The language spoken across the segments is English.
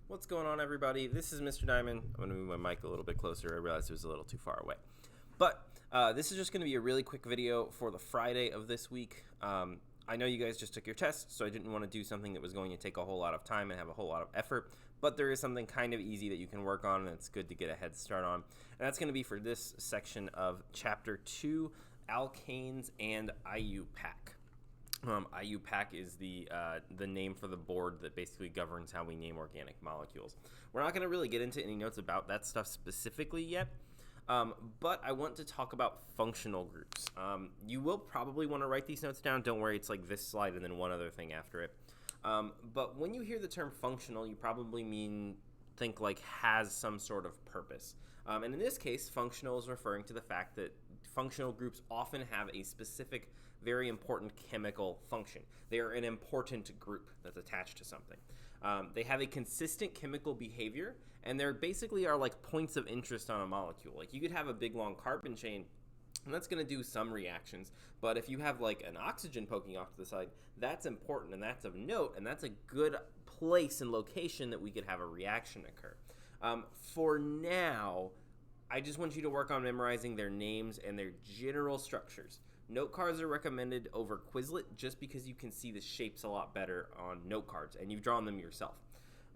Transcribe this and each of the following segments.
What's going on, everybody? This is Mr. Diamond. I'm going to move my mic a little bit closer. I realized it was a little too far away. But this is just going to be a really quick video for the Friday of this week. I know you guys just took your test, so I didn't want to do something that was going to take a whole lot of time and have a whole lot of effort. But there is something kind of easy that you can work on, and it's good to get a head start on. And that's going to be for this section of Chapter 2, Alkanes and IUPAC. IUPAC is the name for the board that basically governs how we name organic molecules. We're not going to really get into any notes about that stuff specifically yet, but I want to talk about functional groups. You will probably want to write these notes down. Don't worry, it's like this slide and then one other thing after it. But when you hear the term functional, you probably think like has some sort of purpose. And in this case, functional is referring to the fact that functional groups often have a specific, very important chemical function. They are an important group that's attached to something. They have a consistent chemical behavior, and they're basically are like points of interest on a molecule. Like you could have a big long carbon chain, and that's going to do some reactions, but if you have like an oxygen poking off to the side, that's important and that's of note, and that's a good place and location that we could have a reaction occur. For now, I just want you to work on memorizing their names and their general structures. Note cards are recommended over Quizlet just because you can see the shapes a lot better on note cards, and you've drawn them yourself.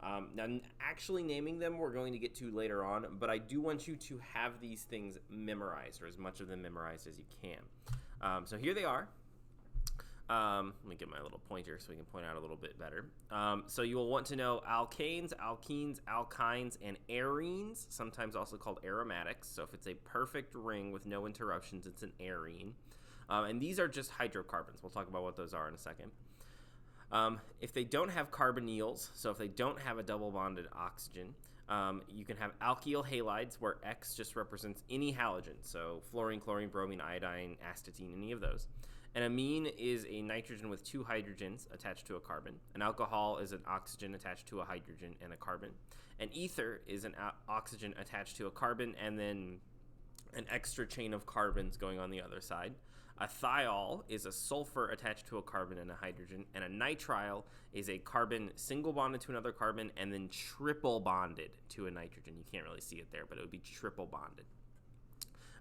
Now, actually naming them we're going to get to later on, but I do want you to have these things memorized, or as much of them memorized as you can. So here they are. Let me get my little pointer so we can point out a little bit better. So you will want to know alkanes, alkenes, alkynes, and arenes, sometimes also called aromatics. So if it's a perfect ring with no interruptions, it's an arene. And these are just hydrocarbons. We'll talk about what those are in a second. If they don't have carbonyls, so if they don't have a double bonded oxygen, you can have alkyl halides where X just represents any halogen, so fluorine, chlorine, bromine, iodine, astatine, any of those. An amine is a nitrogen with two hydrogens attached to a carbon. An alcohol is an oxygen attached to a hydrogen and a carbon. An ether is an oxygen attached to a carbon and then an extra chain of carbons going on the other side. A thiol is a sulfur attached to a carbon and a hydrogen, and a nitrile is a carbon single bonded to another carbon and then triple bonded to a nitrogen. You can't really see it there, but it would be triple bonded.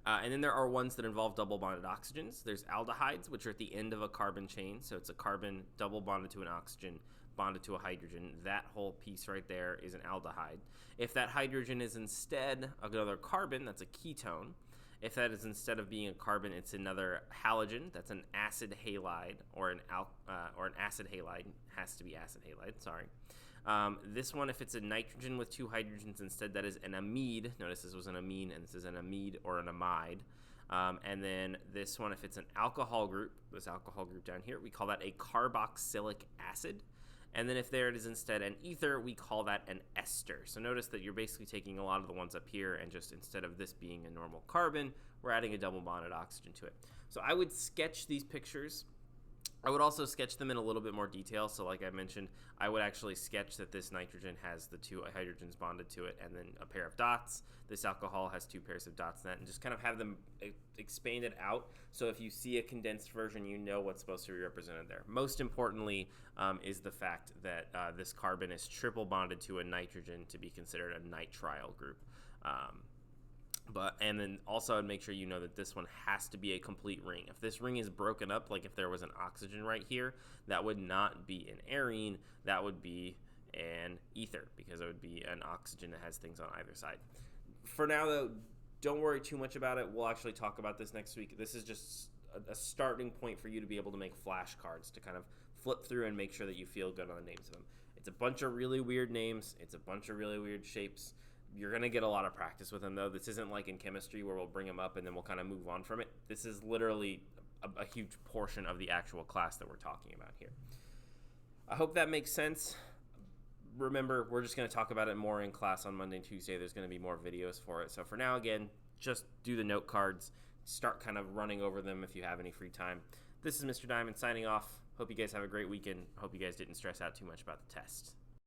And then there are ones that involve double bonded oxygens. There's aldehydes, which are at the end of a carbon chain, so it's a carbon double bonded to an oxygen bonded to a hydrogen. That whole piece right there is an aldehyde. If that hydrogen is instead another carbon, that's a ketone. If that is instead of being a carbon, it's another halogen. That's an acid halide, or an acid halide. Has to be acid halide. Sorry. This one, if it's a nitrogen with two hydrogens instead, that is an amide. Notice this was an amine, and this is an amide or an amide. And then this one, if it's an alcohol group, this alcohol group down here, we call that a carboxylic acid. And then if there it is instead an ether, we call that an ester. So notice that you're basically taking a lot of the ones up here and just instead of this being a normal carbon, we're adding a double bonded oxygen to it. So I would sketch these pictures. I would also sketch them in a little bit more detail. So like I mentioned, I would actually sketch that this nitrogen has the two hydrogens bonded to it and then a pair of dots. This alcohol has two pairs of dots in that, and just kind of have them expanded out. So if you see a condensed version, you know what's supposed to be represented there. Most importantly is the fact that this carbon is triple bonded to a nitrogen to be considered a nitrile group. And then also I'd make sure you know that this one has to be a complete ring. If this ring is broken up, like if there was an oxygen right here, that would not be an arene, that would be an ether, because it would be an oxygen that has things on either side. For now though, don't worry too much about it. We'll actually talk about this next week. This is just a starting point for you to be able to make flashcards to kind of flip through and make sure that you feel good on the names of them. It's a bunch of really weird names. It's a bunch of really weird shapes. You're going to get a lot of practice with them, though. This isn't like in chemistry where we'll bring them up and then we'll kind of move on from it. This is literally a huge portion of the actual class that we're talking about here. I hope that makes sense. Remember, we're just going to talk about it more in class on Monday and Tuesday. There's going to be more videos for it. So for now, again, just do the note cards. Start kind of running over them if you have any free time. This is Mr. Diamond signing off. Hope you guys have a great weekend. Hope you guys didn't stress out too much about the test.